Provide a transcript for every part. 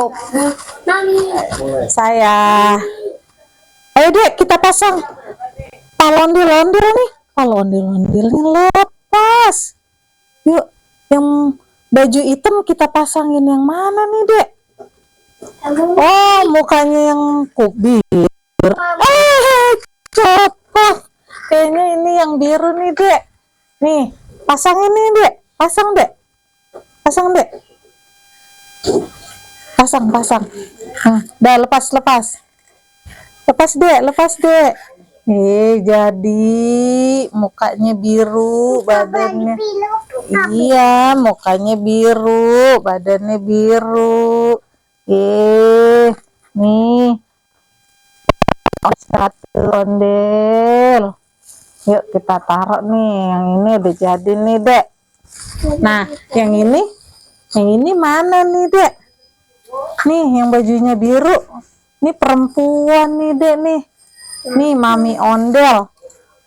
Stop. Saya. Ayo dek, kita pasang ondel-ondel nih. Kalau ondel-ondelnya lepas. Yuk, yang baju hitam kita pasangin yang mana nih dek? Oh, mukanya yang kubis. Cocok. Kayaknya ini yang biru nih dek. Nih, pasang ini dek. Pasang dek. Pasang dek. Pasang. Dah lepas. Lepas dek. Jadi mukanya biru, badannya. Iya, mukanya biru, badannya biru. Nih. Satu ondel. Yuk kita taruh nih. Yang ini udah jadi nih, dek. Nah, yang ini mana nih, dek? Nih, yang bajunya biru. Ini perempuan nih, dek nih. Nih, mami ondel.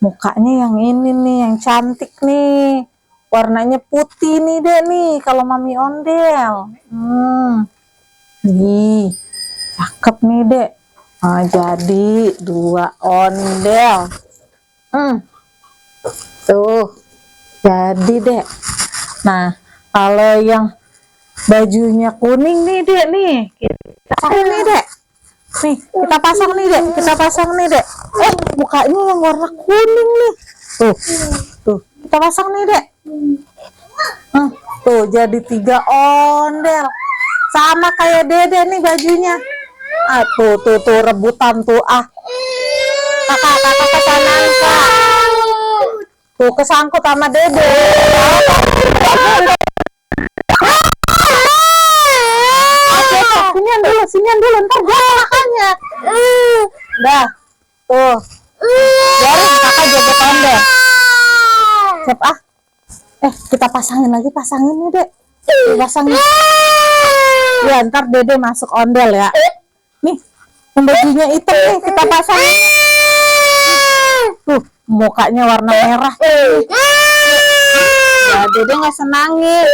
Mukanya yang ini nih, yang cantik nih. Warnanya putih nih, dek nih. Kalau mami ondel. Nih, cakep nih, dek. Nah, jadi 2 ondel. Tuh, jadi dek. Nah, kalau yang bajunya kuning nih dek nih, kita pasang nih dek. Nih, kita pasang nih dek. Mukanya yang warna kuning nih. Tuh, kita pasang nih dek. Tuh, jadi 3 ondel. Sama kayak dede nih bajunya. Tuh rebutan tuh. Kakak kesana kak. Tuh kesangkut sama dede. Sinian dulu, ntar gue makanya. Dah, tuh. Biarin kakak joget ondel. Siap kita pasangin nih dek. Pasangin. Ya ntar dede masuk ondel ya. Nih, yang bajunya hitam nih kita pasangin. Tuh, mukanya warna merah. Ya, dede nggak senangin.